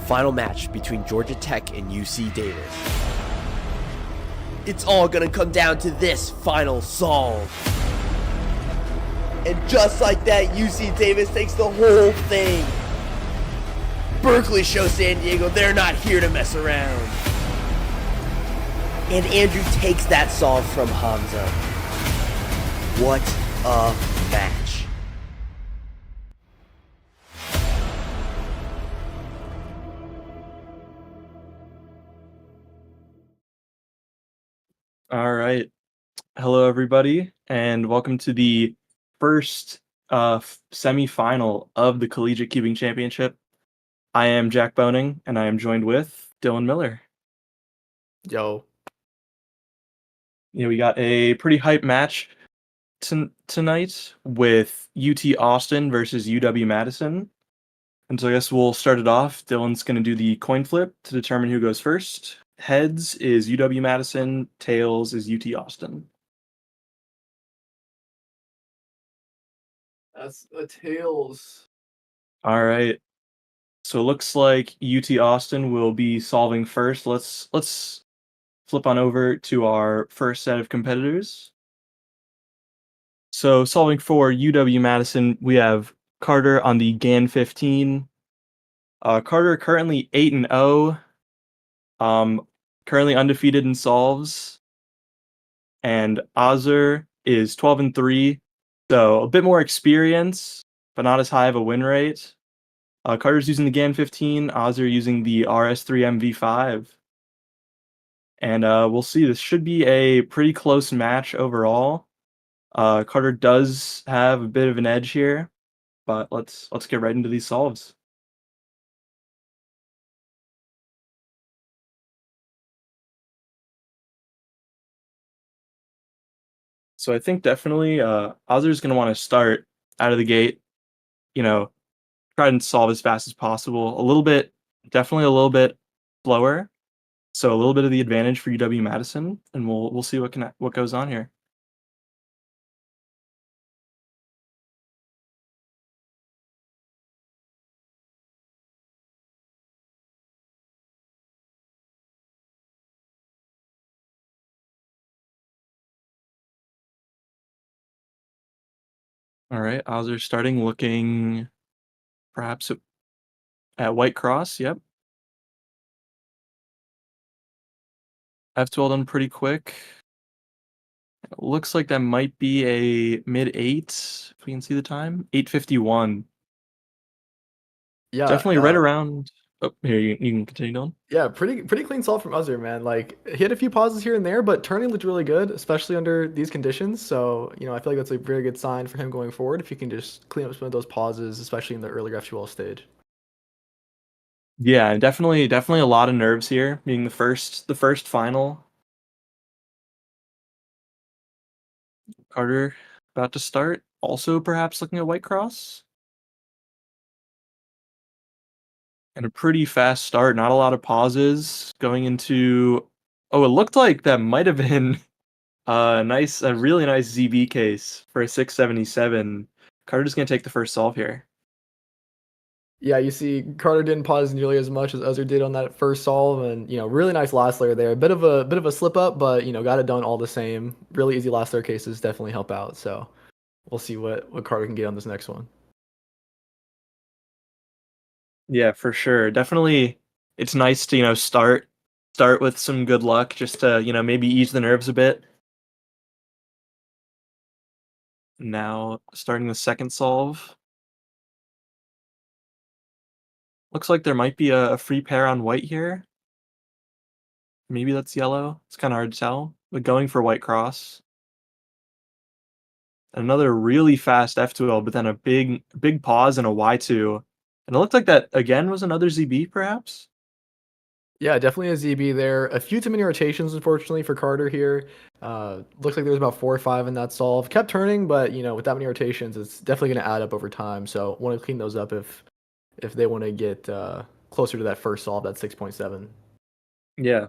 final match between Georgia Tech and UC Davis. It's all gonna come down to this final solve. And just like that, UC Davis takes the whole thing. Berkeley shows San Diego they're not here to mess around. And Andrew takes that solve from Hamza. What a match. All right. Hello, everybody, and welcome to the first semifinal of the Collegiate Cubing Championship. I am Jack Boning, and I am joined with Dylan Miller. Yo. Yeah, we got a pretty hype match tonight with UT Austin versus UW-Madison. And so I guess we'll start it off. Dylan's going to do the coin flip to determine who goes first. Heads is UW-Madison, tails is UT Austin. That's a tails. All right. So it looks like UT Austin will be solving first. Let's flip on over to our first set of competitors. So solving for UW-Madison, we have Carter on the GAN 15. Carter currently 8-0. Currently undefeated in solves. And Azhar is 12-3. So a bit more experience, but not as high of a win rate. Carter's using the GAN 15, Azhar using the RS3 MV5. And we'll see. This should be a pretty close match overall. Carter does have a bit of an edge here, but let's get right into these solves. So I think definitely Azhar's going to want to start out of the gate, try and solve as fast as possible. Definitely a little bit slower. So a little bit of the advantage for UW-Madison, and we'll see what goes on here. All right, Azhar starting, looking perhaps at white cross. Yep. F12 done pretty quick. It looks like that might be a mid-8, if we can see the time. 8:51. Yeah, Definitely right around. Oh, here, you can continue, Dylan. Yeah, pretty clean solve from Azhar, man. Like, he had a few pauses here and there, but turning looked really good, especially under these conditions. So, I feel like that's a very good sign for him going forward if he can just clean up some of those pauses, especially in the earlier F12 stage. Yeah, definitely a lot of nerves here, being the first final. Carter about to start. Also perhaps looking at white cross. And a pretty fast start, not a lot of pauses going into. Oh, it looked like that might have been a really nice ZB case for a 677. Carter's gonna take the first solve here. Yeah, you see Carter didn't pause nearly as much as Azhar did on that first solve, and really nice last layer there. A bit of a slip up, but got it done all the same. Really easy last layer cases definitely help out. So we'll see what Carter can get on this next one. Yeah, for sure. Definitely, it's nice to start with some good luck, just to maybe ease the nerves a bit. Now starting the second solve. Looks like there might be a free pair on white here. Maybe that's yellow. It's kind of hard to tell. But going for white cross. Another really fast F12, but then a big pause and a Y2. And it looked like that again was another ZB, perhaps? Yeah, definitely a ZB there. A few too many rotations, unfortunately, for Carter here. Looks like there was about 4 or 5 in that solve. Kept turning, but with that many rotations, it's definitely going to add up over time. So want to clean those up if they want to get closer to that first solve, that 6.7. Yeah.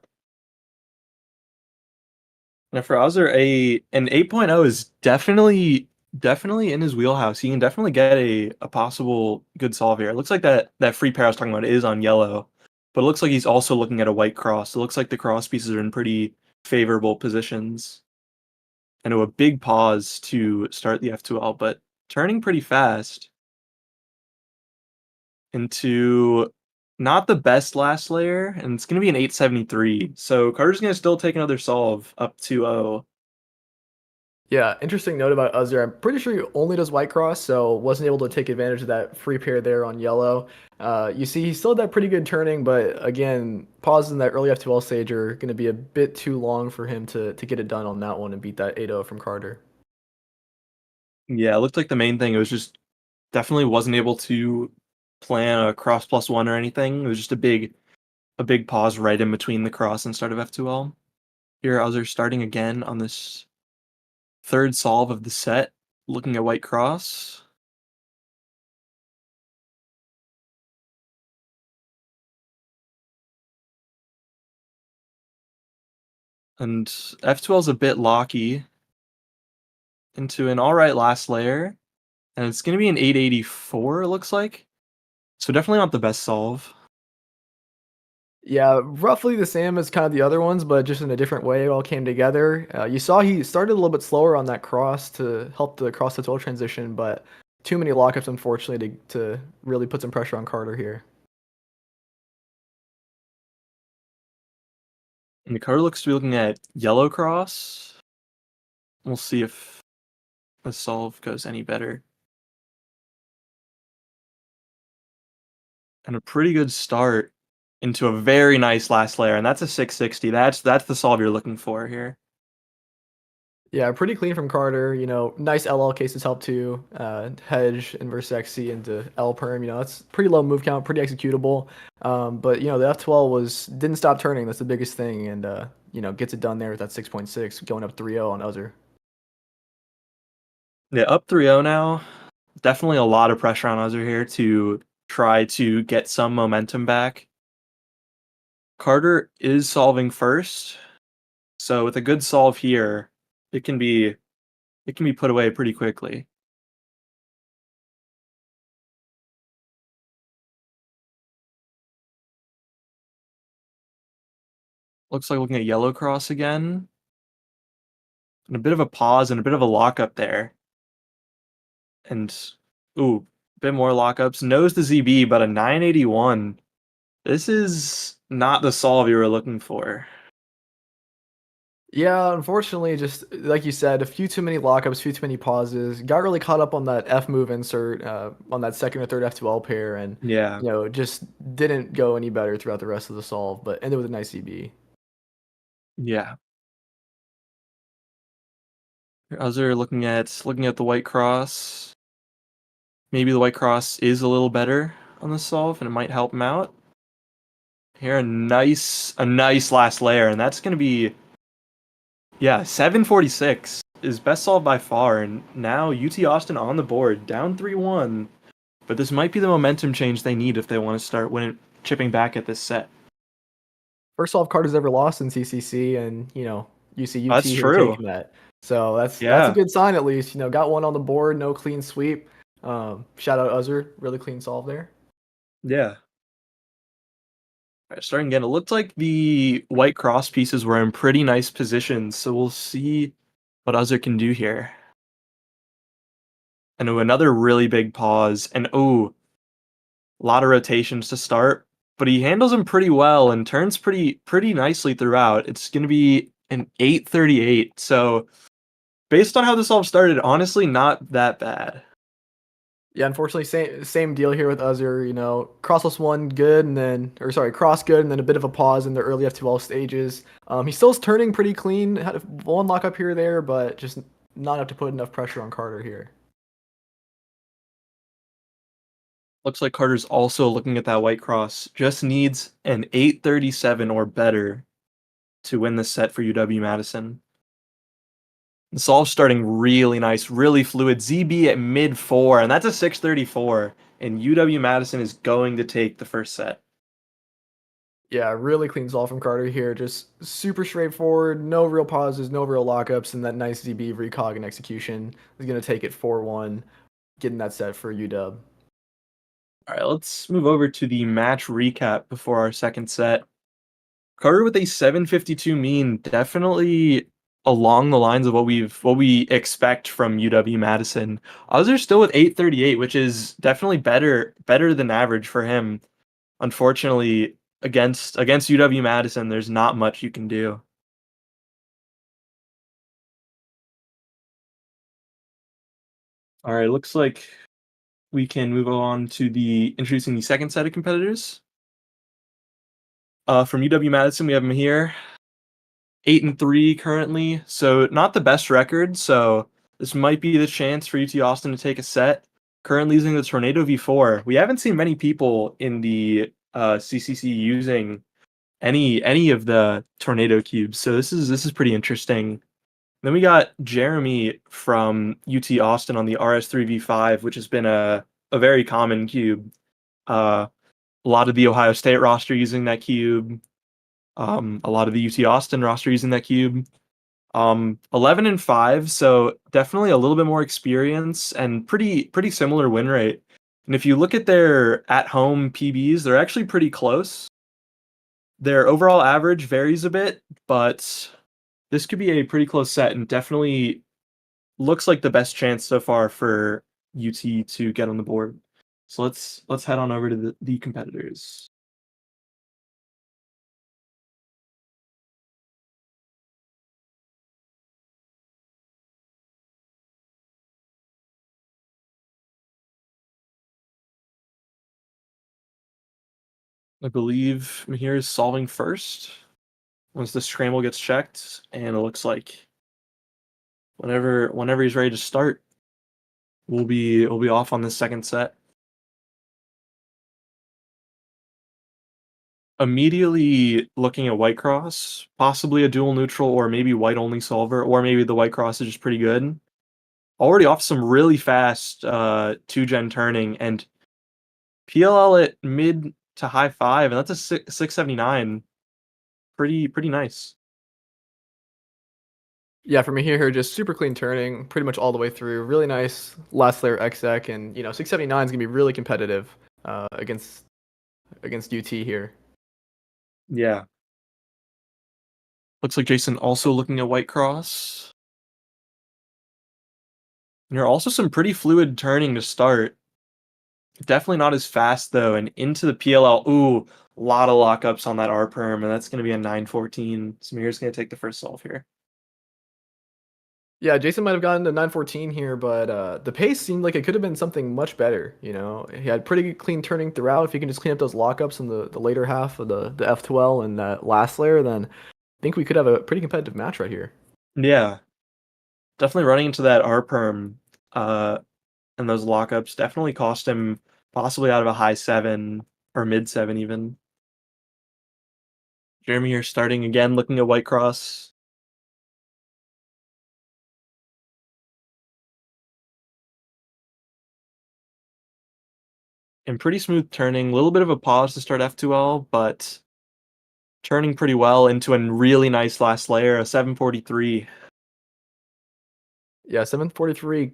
Now for Azhar, an 8.0 is definitely in his wheelhouse. He can definitely get a possible good solve here. It looks like that free pair I was talking about is on yellow. But it looks like he's also looking at a white cross. It looks like the cross pieces are in pretty favorable positions. And a big pause to start the F2L, but turning pretty fast into not the best last layer, and it's going to be an 873. So Carter's going to still take another solve up 2-0. Yeah, interesting note about Azhar. I'm pretty sure he only does white cross, so wasn't able to take advantage of that free pair there on yellow. You see, he still had that pretty good turning, but again, pauses in that early F2L stage are going to be a bit too long for him to get it done on that one and beat that 8-0 from Carter. Yeah, it looked like the main thing, it was just definitely wasn't able to plan a cross +1 or anything. It was just a big pause right in between the cross and start of F2L. Here, Azhar starting again on this third solve of the set, looking at white cross. And F2L is a bit locky into an alright last layer. And it's going to be an 884, it looks like. So definitely not the best solve. Yeah, roughly the same as kind of the other ones, but just in a different way. It all came together. You saw he started a little bit slower on that cross to help the cross to 12 transition, but too many lockups, unfortunately, to really put some pressure on Carter here. And the card looks to be looking at yellow cross. We'll see if the solve goes any better. And a pretty good start into a very nice last layer, and that's a 660. That's the solve you're looking for here. Yeah, pretty clean from Carter. Nice LL cases help too. Hedge inverse XC into L perm. That's pretty low move count, pretty executable. But the F12 didn't stop turning. That's the biggest thing, and gets it done there with that 6.6, going up 3-0 on Azhar. Yeah, up 3-0 now. Definitely a lot of pressure on Azhar here to try to get some momentum back. Carter is solving first, so with a good solve here, it can be put away pretty quickly. Looks like looking at yellow cross again. And a bit of a pause and a bit of a lockup there. And ooh, a bit more lockups. Knows the ZB, but a 981. This is not the solve you were looking for. Yeah, unfortunately, just like you said, a few too many lockups, few too many pauses. Got really caught up on that F move insert on that second or third F2L pair, and Yeah. just didn't go any better throughout the rest of the solve. But ended with a nice CB. Yeah. Azhar looking at the white cross. Maybe the white cross is a little better on the solve, and it might help him out. Here, a nice last layer, and that's going to be, yeah, 746 is best solve by far, and now UT Austin on the board, down 3-1. But this might be the momentum change they need if they want to start chipping back at this set. First solve Carter's ever lost in CCC, and you see UT That's here true. taking that. So that's a Yeah. good sign at least. Got one on the board, no clean sweep. Shout out Azhar, really clean solve there. Yeah. All right, starting again. It looked like the white cross pieces were in pretty nice positions, so we'll see what Azhar can do here. And another really big pause, and a lot of rotations to start, but he handles them pretty well and turns pretty nicely throughout. It's going to be an 838. So based on how this all started, honestly, not that bad. Yeah, unfortunately, same deal here with Azhar. Cross +1 good, cross good, and then a bit of a pause in the early F2L stages. He still's turning pretty clean. Had one lockup here or there, but just not enough to put enough pressure on Carter here. Looks like Carter's also looking at that white cross. Just needs an 837 or better to win this set for UW-Madison. The solve's starting really nice, really fluid. ZB at mid 4, and that's a 634. And UW-Madison is going to take the first set. Yeah, really clean solve from Carter here. Just super straightforward, no real pauses, no real lockups, and that nice ZB recog and execution is going to take it 4-1, getting that set for UW. All right, let's move over to the match recap before our second set. Carter with a 752 mean, definitely along the lines of what we expect from UW-Madison. Azhar still with 838, which is definitely better than average for him. Unfortunately, against UW-Madison, there's not much you can do. All right, looks like we can move on to the introducing the second set of competitors. From UW-Madison, we have Mihir, 8-3 currently, so not the best record. So this might be the chance for UT Austin to take a set. Currently using the Tornado V4. We haven't seen many people in the CCC using any of the Tornado cubes, so this is pretty interesting. Then we got Jeremy from UT Austin on the RS3V5, which has been a very common cube. A lot of the Ohio State roster using that cube. A lot of the UT Austin roster using that cube. 11-5, so definitely a little bit more experience and pretty similar win rate. And if you look at their at-home PBs, they're actually pretty close. Their overall average varies a bit, but this could be a pretty close set and definitely looks like the best chance so far for UT to get on the board. So let's head on over to the competitors. I believe Mihir is solving first once the scramble gets checked, and it looks like whenever he's ready to start, we'll be off on this second set. Immediately looking at White Cross, possibly a dual neutral or maybe white only solver, or maybe the White Cross is just pretty good. Already off some really fast 2-gen turning and PLL at mid to high 5, and that's a 679. Pretty nice. Yeah, for me here, just super clean turning, pretty much all the way through. Really nice last layer exec, and 679 is gonna be really competitive against UT here. Yeah. Looks like Jason also looking at White Cross. And there are also some pretty fluid turning to start. Definitely not as fast though, and into the PLL. Ooh, a lot of lockups on that R perm, and that's gonna be a 914. Samir's gonna take the first solve here. Yeah, Jason might have gotten to 914 here, but the pace seemed like it could have been something much better. He had pretty clean turning throughout. If he can just clean up those lockups in the later half of the F12 and that last layer, then I think we could have a pretty competitive match right here. Yeah. Definitely running into that R perm and those lockups definitely cost him possibly out of a high 7 or mid 7 even. Jeremy here starting again, looking at White Cross. And pretty smooth turning, a little bit of a pause to start F2L, but turning pretty well into a really nice last layer, a 743. Yeah, 743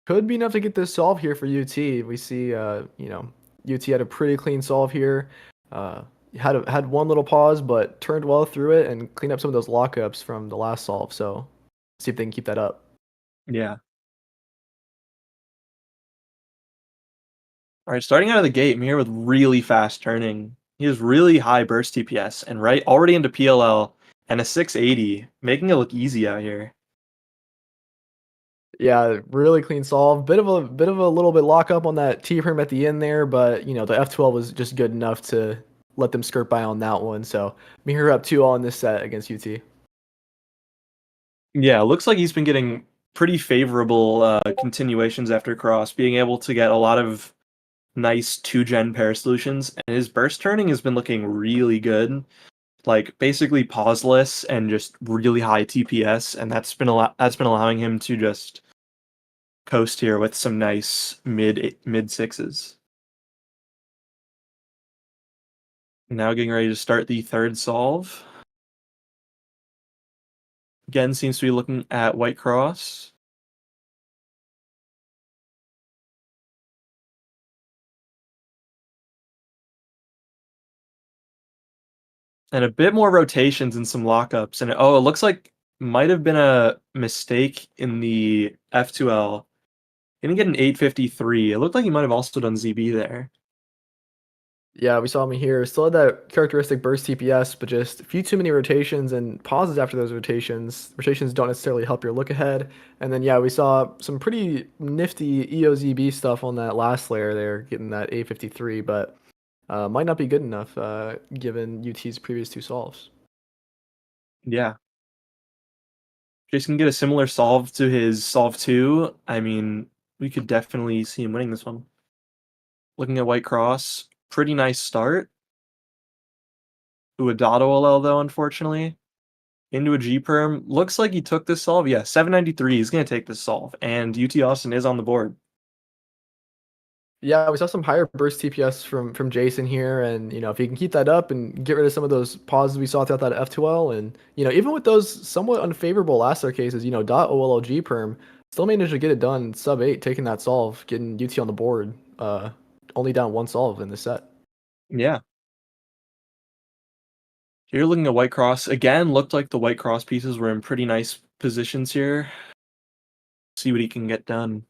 could be enough to get this solve here for UT. We see, UT had a pretty clean solve here. Had one little pause, but turned well through it and cleaned up some of those lockups from the last solve. So, see if they can keep that up. Yeah. All right, starting out of the gate, Mihir with really fast turning. He has really high burst TPS and already into PLL and a 680, making it look easy out here. Yeah, really clean solve. Bit of a little bit lock up on that T perm at the end there, but the F12 was just good enough to let them skirt by on that one. So Mihir up 2-all in this set against UT. Yeah, looks like he's been getting pretty favorable continuations after cross, being able to get a lot of nice 2-gen pair solutions, and his burst turning has been looking really good. Like basically pauseless and just really high TPS, and that's been allowing him to just coast here with some nice mid sixes. Now getting ready to start the third solve. Again, seems to be looking at White Cross. And a bit more rotations and some lockups. And it looks like might have been a mistake in the F2L. Didn't get an 853. It looked like he might have also done ZB there. Yeah, we saw him here. Still had that characteristic burst TPS, but just a few too many rotations and pauses after those rotations. Rotations don't necessarily help your look ahead. And then, yeah, we saw some pretty nifty EOZB stuff on that last layer there, getting that 853, but might not be good enough given UT's previous two solves. Yeah. Jason can get a similar solve to his solve 2. I mean, we could definitely see him winning this one. Looking at White Cross, pretty nice start. Ooh, a dot OLL though, unfortunately. Into a G perm. Looks like he took this solve. Yeah, 793. He's going to take this solve. And UT Austin is on the board. Yeah, we saw some higher burst TPS from Jason here, and if he can keep that up and get rid of some of those pauses we saw throughout that F2L, and even with those somewhat unfavorable last layer cases, dot OLLG perm still managed to get it done sub 8, taking that solve, getting UT on the board, only down one solve in the set. Yeah. Here looking at White Cross. Again, looked like the White Cross pieces were in pretty nice positions here. See what he can get done.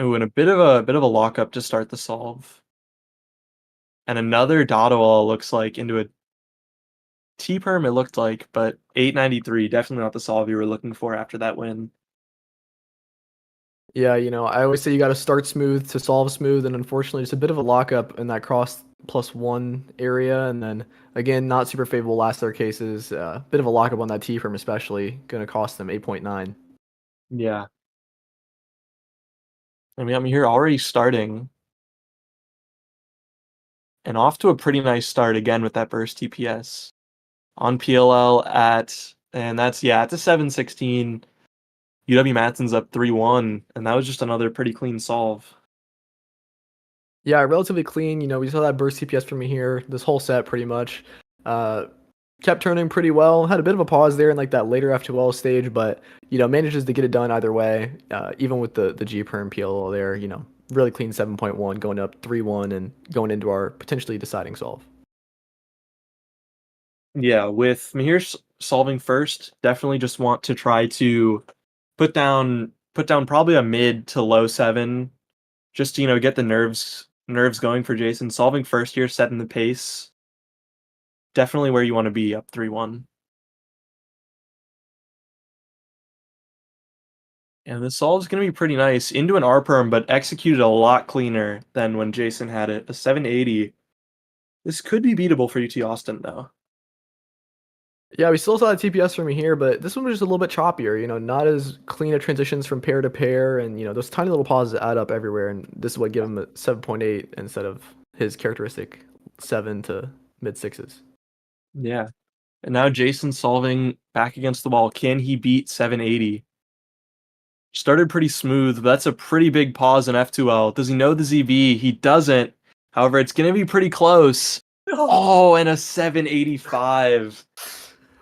Oh, and a bit of a lockup to start the solve. And another dot OLL looks like into a T-perm it looked like, but 893, definitely not the solve you were looking for after that win. Yeah, I always say you got to start smooth to solve smooth, and unfortunately, just a bit of a lockup in that cross +1 area, and then again, not super favorable last layer cases. Bit of a lockup on that T firm, especially going to cost them 8.9. Yeah. I mean, I'm here already starting. And off to a pretty nice start again with that burst TPS. On PLL and that's, yeah, it's a 716. UW-Madison's up 3-1, and that was just another pretty clean solve. Yeah, relatively clean. We saw that burst TPS from Mihir this whole set pretty much. Kept turning pretty well. Had a bit of a pause there in like that later F2L stage, but manages to get it done either way. Even with the G perm PLL there, really clean 7.1, going up 3-1 and going into our potentially deciding solve. Yeah, with Mihir solving first, definitely just want to try to put down probably a mid to low 7, just to get the nerves going for Jason. Solving first here, setting the pace. Definitely where you want to be, up 3-1. And the solve's going to be pretty nice. Into an R perm, but executed a lot cleaner than when Jason had it. A 780. This could be beatable for UT Austin, though. Yeah, we still saw the TPS from here, but this one was just a little bit choppier. Not as clean of transitions from pair to pair, and those tiny little pauses add up everywhere. And this is what gave him a 7.8 instead of his characteristic 7 to mid 6s. Yeah. And now Jason solving back against the wall. Can he beat 780? Started pretty smooth, but that's a pretty big pause in F2L. Does he know the ZB? He doesn't. However, it's going to be pretty close. Oh, and a 785.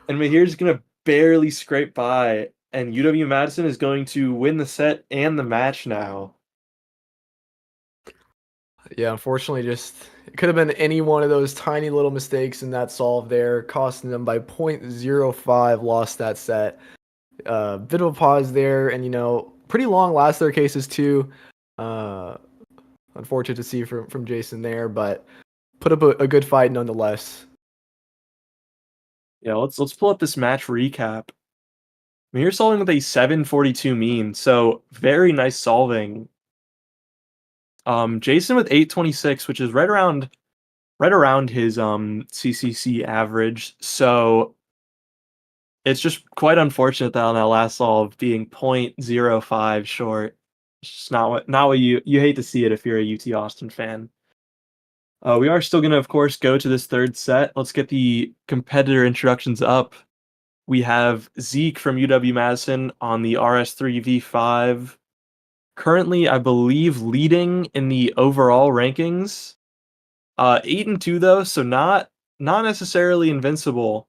And Mihir's going to barely scrape by. And UW-Madison is going to win the set and the match now. Yeah, unfortunately, just it could have been any one of those tiny little mistakes in that solve there, costing them by 0.05, lost that set. Bit of a pause there, and pretty long last layer cases too. Unfortunate to see from Jason there, but put up a good fight nonetheless. Yeah, let's pull up this match recap. Mihir solving with a 742 mean, so very nice solving. Jason with 826, which is right around his CCC average. So it's just quite unfortunate that on that last solve being 0.05 short. It's just not what you hate to see it if you're a UT Austin fan. We are still gonna, of course, go to this third set. Let's get the competitor introductions up. We have Zeke from UW-Madison on the RS3 V5. Currently, I believe, leading in the overall rankings. 8-2 though, so not necessarily invincible,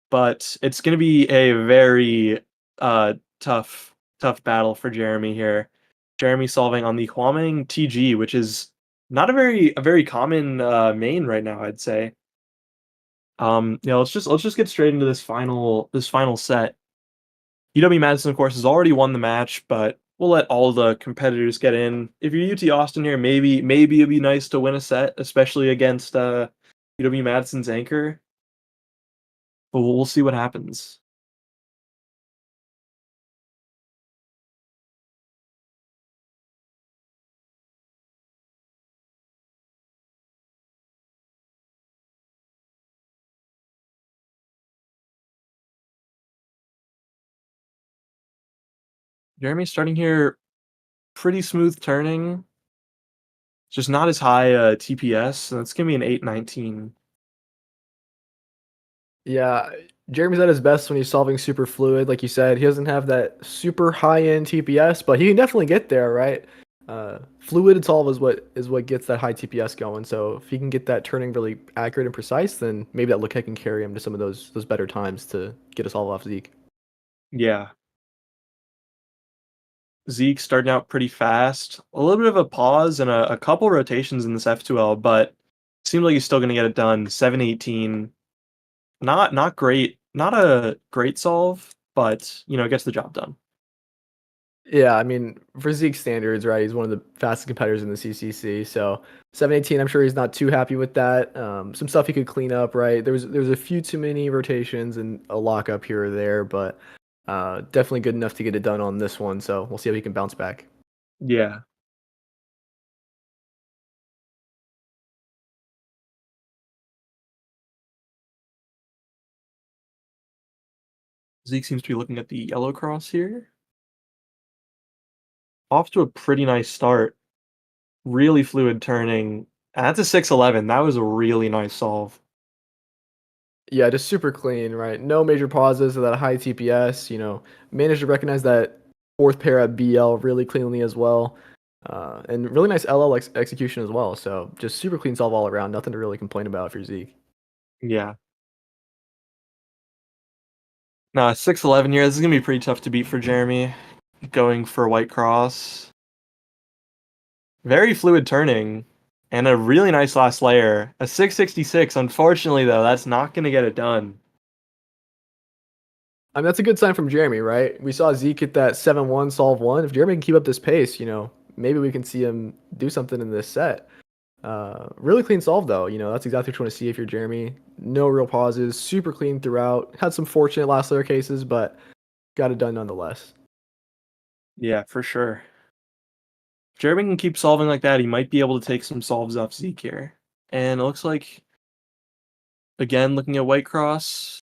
but it's going to be a very tough battle for Jeremy here. Jeremy solving on the Huaming TG, which is not a very common main right now, I'd say. Let's just get straight into this final set. UW-Madison, of course, has already won the match, but we'll let all the competitors get in. If you're UT Austin here, maybe it'd be nice to win a set, especially against UW-Madison's anchor. But we'll see what happens. Jeremy's starting here pretty smooth turning. Just not as high TPS. That's gonna be an 819. Yeah, Jeremy's at his best when he's solving super fluid, like you said. He doesn't have that super high end TPS, but he can definitely get there, right? Fluid solve is what gets that high TPS going. So if he can get that turning really accurate and precise, then maybe that look ahead can carry him to some of those better times to get us all off Zeke. Yeah. Zeke starting out pretty fast. A little bit of a pause and a couple rotations in this F2L, but seems like he's still gonna get it done. 718. Not great. Not a great solve, but gets the job done. Yeah, I mean, for Zeke standards, right? He's one of the fastest competitors in the CCC. So 718, I'm sure he's not too happy with that. Some stuff he could clean up, right? There was a few too many rotations and a lockup here or there, but definitely good enough to get it done on this one. So we'll see how he can bounce back. Yeah. Zeke seems to be looking at the yellow cross here. Off to a pretty nice start. Really fluid turning. And that's a 611. That was a really nice solve. Yeah, just super clean, right? No major pauses at that high TPS. Managed to recognize that fourth pair at BL really cleanly as well. And really nice LL execution as well. So just super clean solve all around. Nothing to really complain about if you're Zeke. Yeah. Now, 611 here. This is going to be pretty tough to beat for Jeremy. Going for white cross. Very fluid turning. And a really nice last layer. A 666. Unfortunately, though, that's not going to get it done. I mean, that's a good sign from Jeremy, right? We saw Zeke get that 7-1 solve one. If Jeremy can keep up this pace, maybe we can see him do something in this set. Really clean solve though. That's exactly what you want to see if you're Jeremy. No real pauses, super clean throughout. Had some fortunate last layer cases, but got it done nonetheless. Yeah, for sure. If Jeremy can keep solving like that, he might be able to take some solves off Zeke here. And it looks like, again, looking at white cross.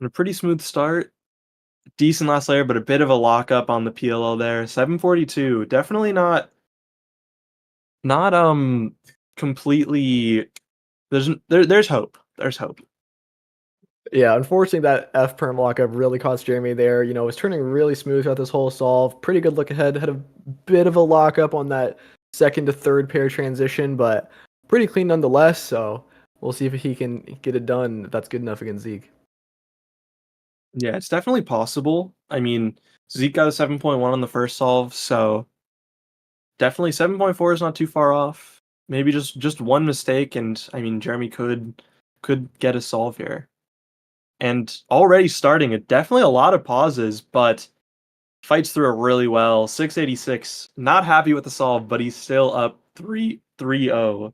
And a pretty smooth start. Decent last layer, but a bit of a lockup on the PLL there. 742. Definitely not completely. There's hope. There's hope. Yeah, unfortunately, that F perm lockup really cost Jeremy there. Was turning really smooth throughout this whole solve. Pretty good look ahead. Had a bit of a lockup on that second to third pair transition, but pretty clean nonetheless. So we'll see if he can get it done. That's good enough against Zeke. Yeah, it's definitely possible. I mean, Zeke got a 7.1 on the first solve, so definitely 7.4 is not too far off. Maybe just one mistake, and I mean Jeremy could get a solve here. And already starting it, definitely a lot of pauses, but fights through it really well. 686, not happy with the solve, but he's still up 3-0.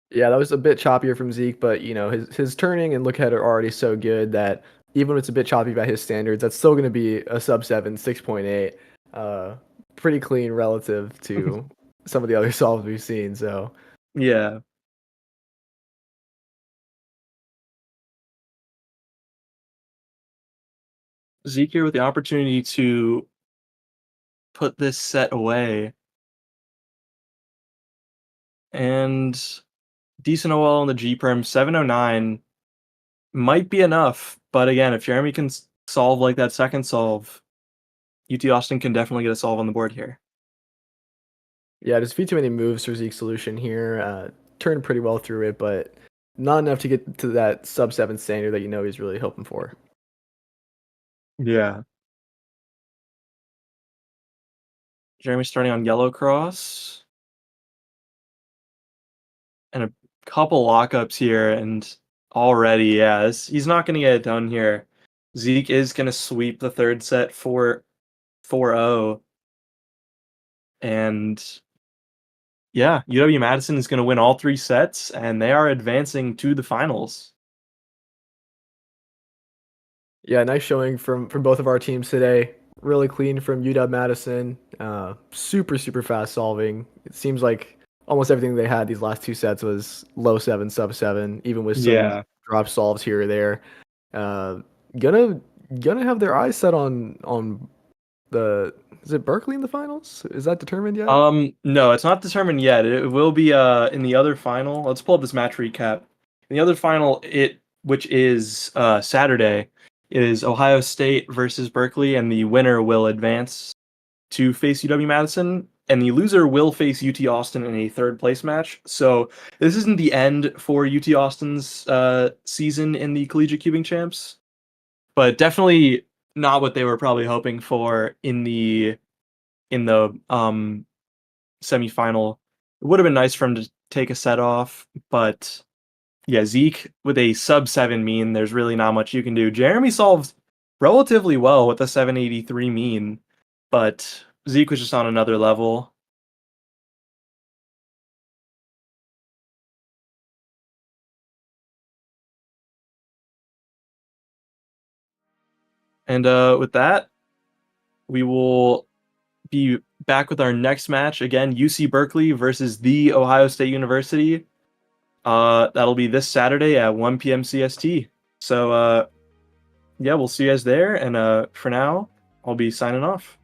Yeah, that was a bit choppier from Zeke, but his turning and look ahead are already so good that even when it's a bit choppy by his standards, that's still going to be a sub 7, 6.8. Pretty clean relative to some of the other solves we've seen. So Yeah. Zeke here with the opportunity to put this set away. And decent OL on the G perm, 709 might be enough. But again, if Jeremy can solve like that second solve, UT Austin can definitely get a solve on the board here. yeah, just few too many moves for Zeke's solution here. Turned pretty well through it, but not enough to get to that sub 7 standard that he's really hoping for. Yeah. Jeremy starting on yellow cross. And a couple lockups here, and already, yeah, he's not going to get it done here. Zeke is going to sweep the third set for 4-0. And yeah, UW-Madison is going to win all 3 sets, and they are advancing to the finals. Yeah, nice showing from both of our teams today. Really clean from UW-Madison. Super fast solving. It seems like almost everything they had these last 2 sets was low 7, sub 7, even with some Yeah. drop solves here or there. Uh, gonna gonna have their eyes set on the is it Berkeley in the finals? Is that determined yet? No, it's not determined yet. It will be in the other final. Let's pull up this match recap. In the other final, which is Saturday, is Ohio State versus Berkeley, and the winner will advance to face UW-Madison, and the loser will face UT Austin in a third place match. So this isn't the end for UT Austin's season in the Collegiate Cubing Champs, but definitely not what they were probably hoping for in the semifinal. It would have been nice for him to take a set off, but yeah, Zeke with a sub 7 mean, there's really not much you can do. Jeremy solved relatively well with a 783 mean, but Zeke was just on another level. And with that, we will be back with our next match. Again, UC Berkeley versus the Ohio State University. That'll be this Saturday at 1 p.m. CST. So yeah, we'll see you guys there. And for now, I'll be signing off.